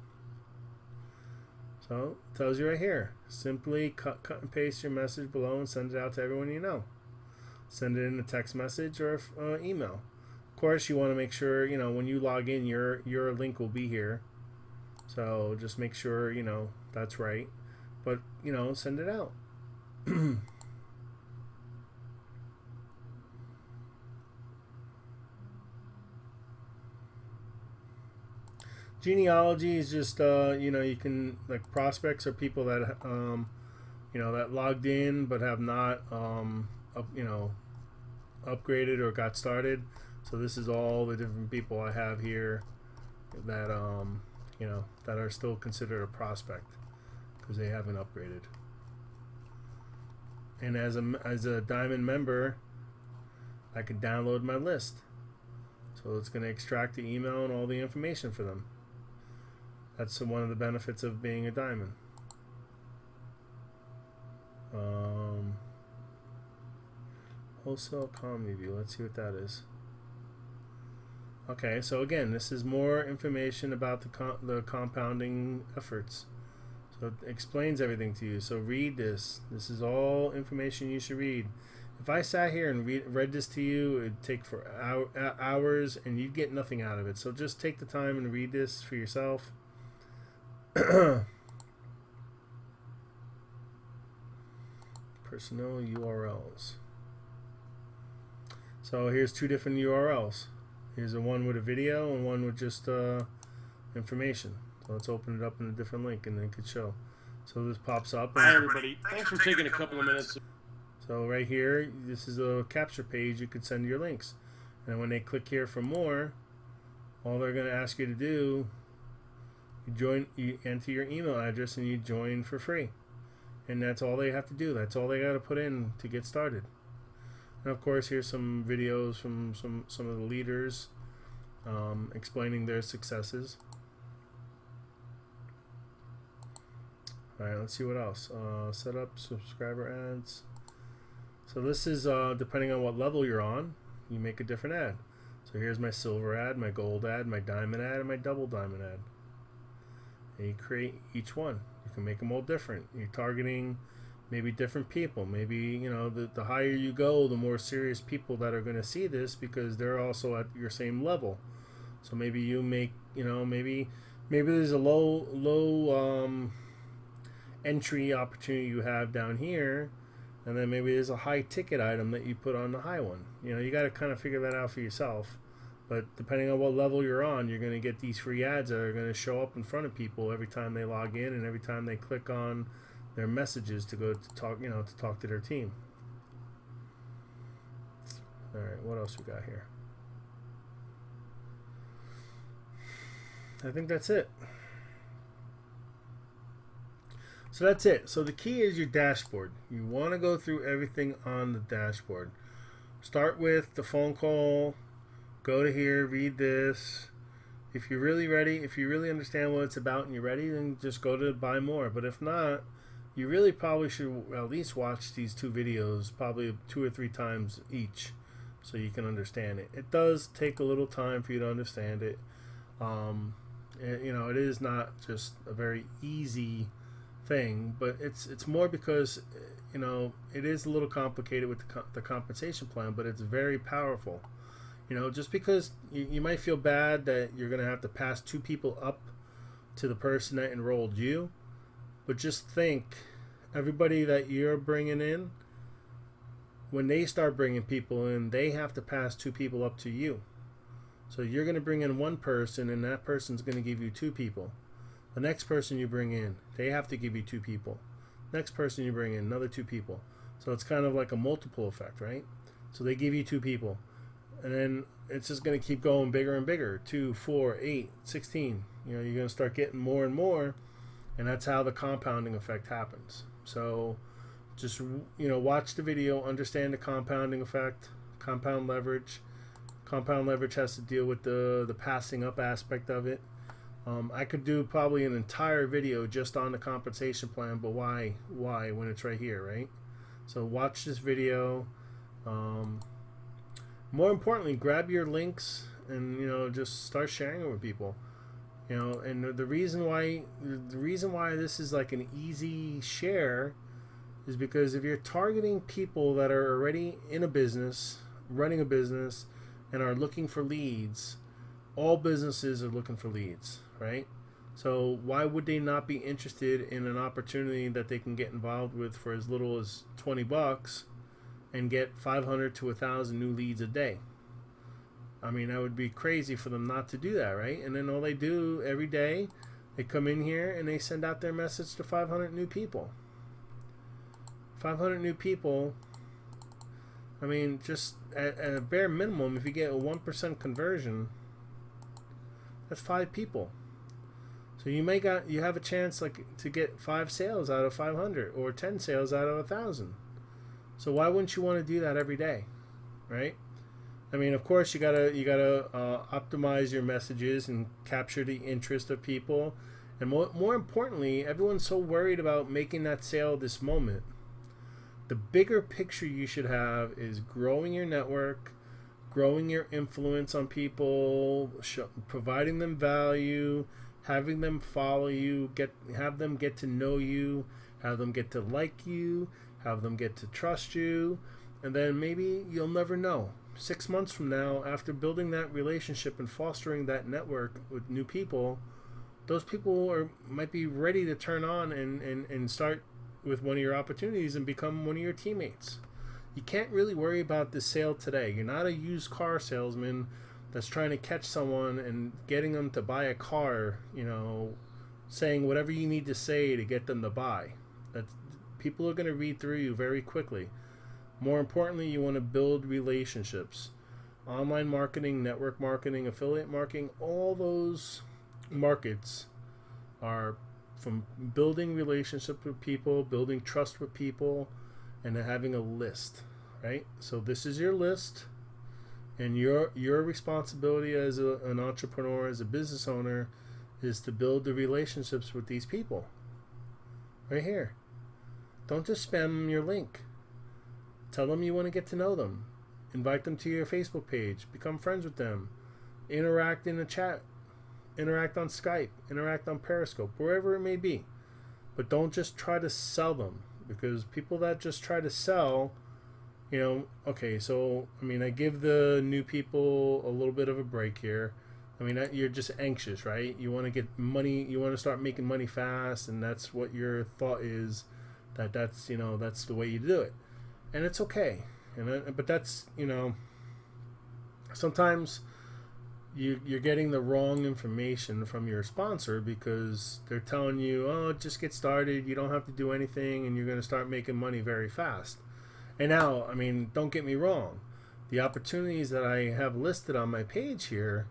S1: So it tells you right here. Simply cut and paste your message below and send it out to everyone you know. Send it in a text message or email. Of course, you want to make sure, when you log in, your link will be here. So just make sure, that's right. But, send it out. Genealogy is just, you can, like, prospects are people that, that logged in but have not, upgraded or got started. So this is all the different people I have here that, that are still considered a prospect because they haven't upgraded. And as a Diamond member, I can download my list. So it's going to extract the email and all the information for them. That's one of the benefits of being a diamond. Wholesale economy view. Let's see what that is. Okay, so again, this is more information about the compounding efforts. So it explains everything to you. So read this. This is all information you should read. If I sat here and read this to you, it'd take for hours, and you'd get nothing out of it. So just take the time and read this for yourself. Personal URLs. So here's two different URLs. Here's a one with a video and one with just information. So let's open it up in a different link, and then it could show. So this pops up.
S3: Hi everybody. Thanks for taking a couple of minutes.
S1: So right here, this is a capture page. You could send your links. And when they click here for more, all they're going to ask you to do, you enter your email address and you join for free. And that's all they have to do. That's all they got to put in to get started. And of course, here's some videos from some of the leaders explaining their successes. All right, let's see what else. Set up subscriber ads. So this is depending on what level you're on, you make a different ad. So here's my silver ad, my gold ad, my diamond ad, and my double diamond ad. And you create each one. You can make them all different. You're targeting maybe different people. Maybe, you know, the higher you go, the more serious people that are going to see this, because they're also at your same level. So maybe you make, you know, maybe there's a low entry opportunity you have down here, and then maybe there's a high ticket item that you put on the high one. You know, you got to kind of figure that out for yourself. But depending on what level you're on, you're going to get these free ads that are going to show up in front of people every time they log in and every time they click on their messages to go to talk, you know, to talk to their team. All right, what else we got here? I think that's it. So that's it. So the key is your dashboard. You want to go through everything on the dashboard. Start with the phone call. Go to here, read this. If you're really ready, if you really understand what it's about and you're ready, then just go to buy more. But if not, you really probably should at least watch these two videos probably 2 or 3 times each so you can understand it. It does take a little time for you to understand it. You know, it is not just a very easy thing, but it's more because, you know, it is a little complicated with the compensation plan, but it's very powerful. You know, just because you might feel bad that you're going to have to pass 2 people up to the person that enrolled you, but just think, everybody that you're bringing in, when they start bringing people in, they have to pass 2 people up to you. So you're going to bring in 1 person, and that person's going to give you 2 people. The next person you bring in, they have to give you 2 people. Next person you bring in, another 2 people. So it's kind of like a multiple effect, right? So they give you 2 people. And then it's just going to keep going bigger and bigger. 2, 4, 8, 16. You know, you're going to start getting more and more. And that's how the compounding effect happens. So just, you know, watch the video, understand the compounding effect, compound leverage. Compound leverage has to deal with the passing up aspect of it. I could do probably an entire video just on the compensation plan, but why when it's right here, right? So watch this video. More importantly, grab your links and, you know, just start sharing it with people. You know, and the reason why this is like an easy share is because if you're targeting people that are already in a business, running a business, and are looking for leads, all businesses are looking for leads, right? So why would they not be interested in an opportunity that they can get involved with for as little as $20 and get 500 to 1,000 new leads a day? I mean, that would be crazy for them not to do that, right? And then all they do every day, they come in here and they send out their message to 500 new people. 500 new people. I mean, just at a bare minimum, if you get a 1% conversion, that's 5 people. So you have a chance like to get 5 sales out of 500 or 10 sales out of 1,000. So why wouldn't you want to do that every day, right? I mean, of course, you gotta optimize your messages and capture the interest of people, And more importantly, everyone's so worried about making that sale this moment. The bigger picture you should have is growing your network, growing your influence on people, providing them value, having them follow you, have them get to know you, have them get to like you, have them get to trust you, and then maybe you'll never know. 6 months from now, after building that relationship and fostering that network with new people, those people might be ready to turn on and start with one of your opportunities and become one of your teammates. You can't really worry about the sale today. You're not a used car salesman that's trying to catch someone and getting them to buy a car, saying whatever you need to say to get them to buy. People are going to read through you very quickly. More importantly, you want to build relationships. Online marketing, network marketing, affiliate marketing, all those markets are from building relationships with people, building trust with people, and having a list, right? So this is your list, and your responsibility as an entrepreneur, as a business owner, is to build the relationships with these people. Right here. Don't just spam them your link. Tell them you want to get to know them. Invite them to your Facebook page. Become friends with them. Interact in the chat. Interact on Skype. Interact on Periscope. Wherever it may be. But don't just try to sell them. Because people that just try to sell, okay, so, I give the new people a little bit of a break here. You're just anxious, right? You want to get money. You want to start making money fast. And that's what your thought is. That's the way you do it. And it's okay. But that's, sometimes you're getting the wrong information from your sponsor because they're telling you, oh, just get started. You don't have to do anything and you're going to start making money very fast. And now, don't get me wrong. The opportunities that I have listed on my page here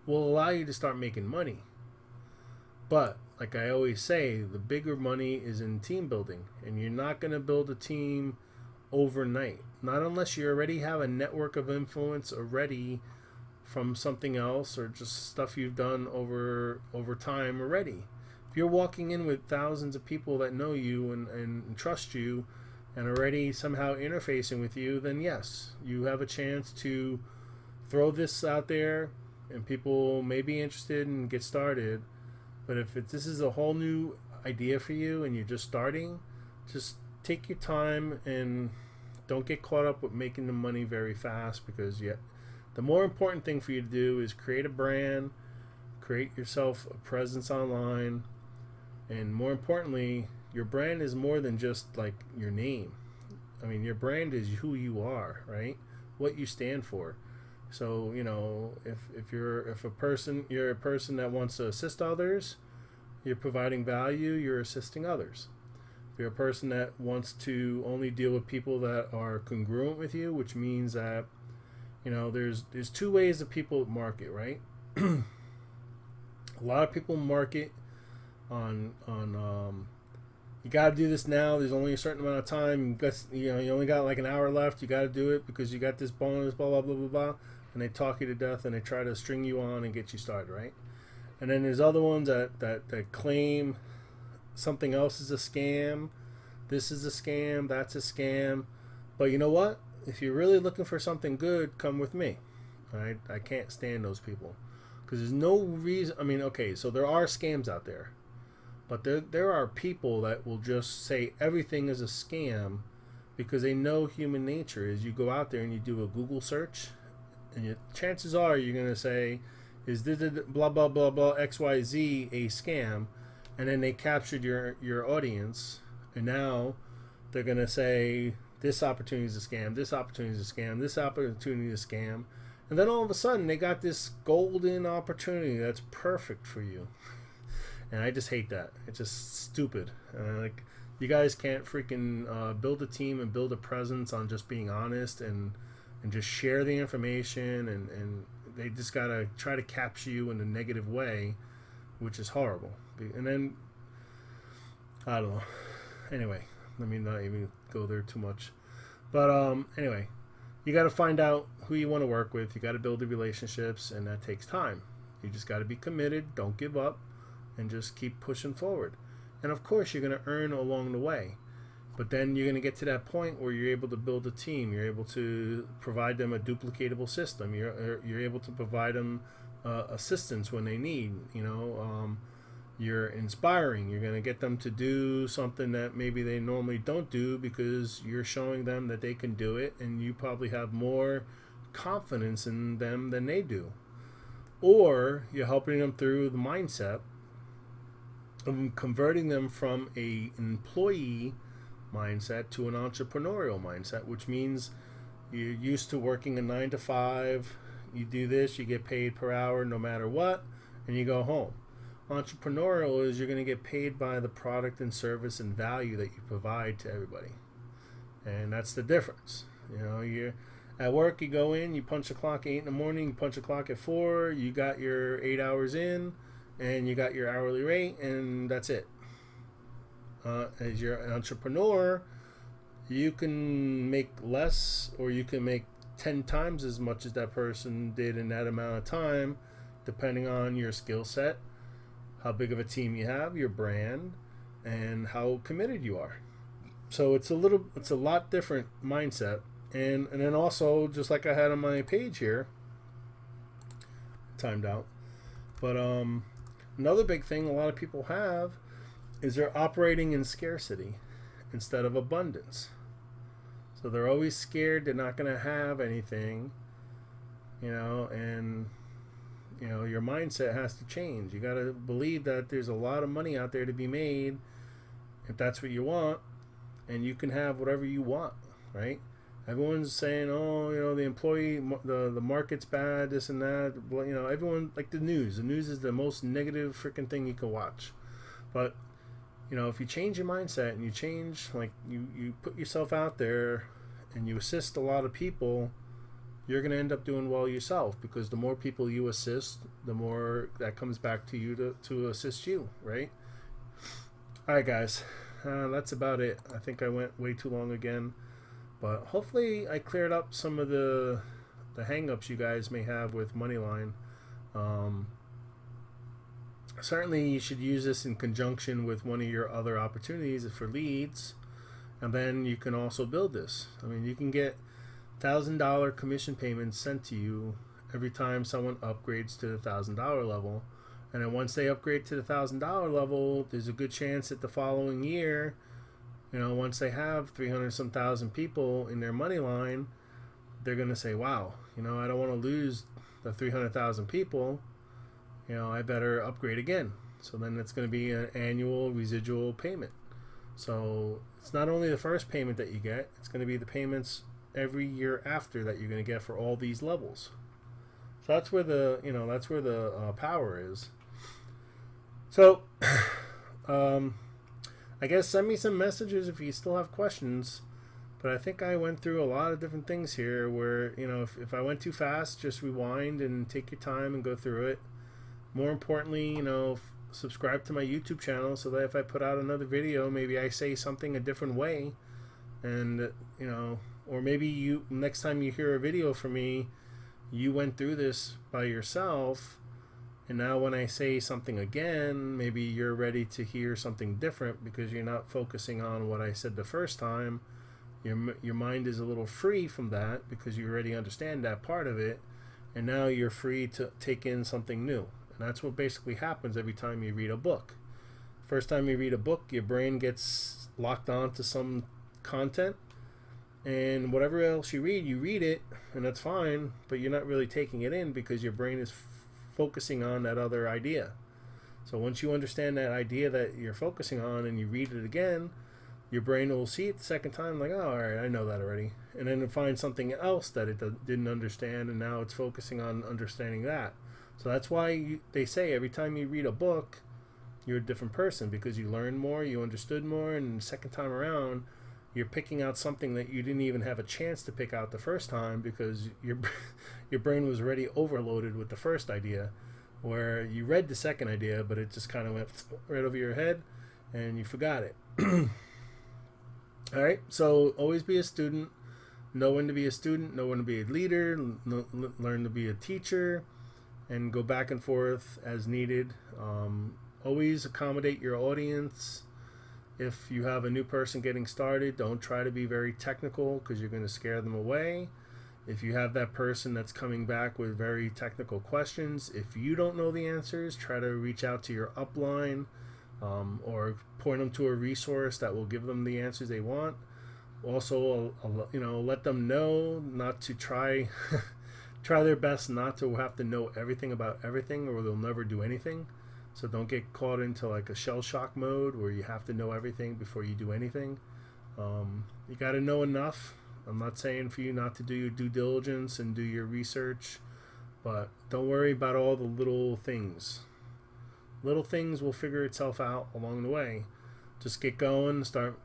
S1: will allow you to start making money. But like I always say, the bigger money is in team building. And you're not going to build a team overnight. Not unless you already have a network of influence already from something else or just stuff you've done over time already. If you're walking in with thousands of people that know you and trust you and already somehow interfacing with you, then yes, you have a chance to throw this out there and people may be interested and get started. But if this is a whole new idea for you and you're just starting, just take your time and don't get caught up with making the money very fast, because the more important thing for you to do is create a brand, create yourself a presence online, and more importantly, your brand is more than just like your name. Your brand is who you are, right? What you stand for. So, if you're a person that wants to assist others, you're providing value, you're assisting others. If you're a person that wants to only deal with people that are congruent with you, which means that, there's two ways that people market, right? A lot of people market on you got to do this now. There's only a certain amount of time. You only got like an hour left. You got to do it because you got this bonus, blah, blah, blah, blah, blah. And they talk you to death and they try to string you on and get you started, right? And then there's other ones that claim something else is a scam. This is a scam. That's a scam. But you know what? If you're really looking for something good, come with me. All right? I can't stand those people. Because there's no reason. Okay, so there are scams out there. But there are people that will just say everything is a scam because they know human nature is. You go out there and you do a Google search, and chances are you're going to say, is this blah, blah, blah, blah, XYZ a scam? And then they captured your audience, and now they're going to say, this opportunity is a scam, this opportunity is a scam, this opportunity is a scam. And then all of a sudden, they got this golden opportunity that's perfect for you. And I just hate that. It's just stupid. You guys can't freaking build a team and build a presence on just being honest and just share the information. And they just got to try to capture you in a negative way, which is horrible. And then, I don't know. Anyway, let me not even go there too much. But anyway, you got to find out who you want to work with. You got to build the relationships, and that takes time. You just got to be committed. Don't give up. and just keep pushing forward. And of course, you're going to earn along the way. But then you're going to get to that point where you're able to build a team. You're able to provide them a duplicatable system. You're able to provide them assistance when they need. You're inspiring. You're going to get them to do something that maybe they normally don't do because you're showing them that they can do it, and you probably have more confidence in them than they do. Or you're helping them through the mindset of converting them from an employee mindset to an entrepreneurial mindset, which means you're used to working a 9 to 5. You do this, you get paid per hour no matter what, and you go home. Entrepreneurial is you're going to get paid by the product and service and value that you provide to everybody. And that's the difference. You're at work, you go in, you punch the clock at 8 in the morning, you punch the clock at 4, you got your 8 hours in, and you got your hourly rate, and that's it. As you're an entrepreneur, you can make less, or you can make 10 times as much as that person did in that amount of time, depending on your skill set, how big of a team you have, your brand, and how committed you are. So it's a lot different mindset. And then also, just like I had on my page here, timed out. But another big thing a lot of people have is they're operating in scarcity instead of abundance. So they're always scared they're not going to have anything, and your mindset has to change. You got to believe that there's a lot of money out there to be made if that's what you want, and you can have whatever you want, right? Everyone's saying, the market's bad, this and that. Well, everyone, like the news. The news is the most negative freaking thing you can watch. But, if you change your mindset and you change, like you put yourself out there and you assist a lot of people, you're going to end up doing well yourself, because the more people you assist, the more that comes back to you to assist you, right? All right, guys. That's about it. I think I went way too long again. But hopefully I cleared up some of the hang-ups you guys may have with Moneyline. Certainly you should use this in conjunction with one of your other opportunities for leads. And then you can also build this. I mean, you can get $1,000 commission payments sent to you every time someone upgrades to the $1,000 level. And then once they upgrade to the $1,000 level, there's a good chance that the following year, once they have 300-some thousand people in their money line, they're going to say, wow, I don't want to lose the 300,000 people. I better upgrade again. So then it's going to be an annual residual payment. So it's not only the first payment that you get, it's going to be the payments every year after that you're going to get for all these levels. So that's where the power is. So, I guess send me some messages if you still have questions. But I think I went through a lot of different things here where, if I went too fast, just rewind and take your time and go through it. More importantly, subscribe to my YouTube channel so that if I put out another video, maybe I say something a different way. And, or maybe next time you hear a video from me, you went through this by yourself. And now when I say something again, maybe you're ready to hear something different because you're not focusing on what I said the first time. Your mind is a little free from that because you already understand that part of it. And now you're free to take in something new. And that's what basically happens every time you read a book. First time you read a book, your brain gets locked on to some content. And whatever else you read it, and that's fine. But you're not really taking it in because your brain is focusing on that other idea. So once you understand that idea that you're focusing on and you read it again, your brain will see it the second time like, oh, all right, I know that already. And then it finds something else that it didn't understand, and now it's focusing on understanding that. So that's why they say every time you read a book, you're a different person because you learned more, you understood more, and the second time around, you're picking out something that you didn't even have a chance to pick out the first time because your brain was already overloaded with the first idea, where you read the second idea, but it just kind of went right over your head and you forgot it. All right, so always be a student. Know when to be a student, know when to be a leader, learn to be a teacher, and go back and forth as needed. always accommodate your audience. If you have a new person getting started, don't try to be very technical because you're going to scare them away. If you have that person that's coming back with very technical questions, if you don't know the answers, try to reach out to your upline, or point them to a resource that will give them the answers they want. Also, let them know not to try try their best not to have to know everything about everything, or they'll never do anything. So don't get caught into like a shell shock mode where you have to know everything before you do anything. You got to know enough. I'm not saying for you not to do your due diligence and do your research, but don't worry about all the little things. Little things will figure itself out along the way. Just get going, start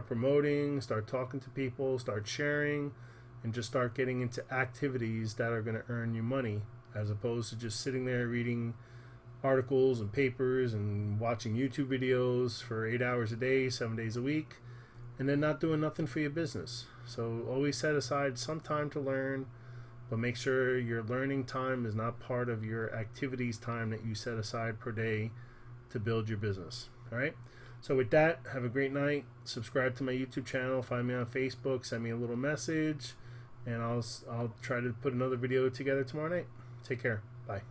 S1: promoting, start talking to people, start sharing, and just start getting into activities that are going to earn you money, as opposed to just sitting there reading articles and papers and watching YouTube videos for 8 hours a day, 7 days a week, and then not doing nothing for your business. So always set aside some time to learn, but make sure your learning time is not part of your activities time that you set aside per day to build your business. All right? So with that, have a great night. Subscribe to my YouTube channel. Find me on Facebook. Send me a little message, and I'll try to put another video together tomorrow night. Take care. Bye.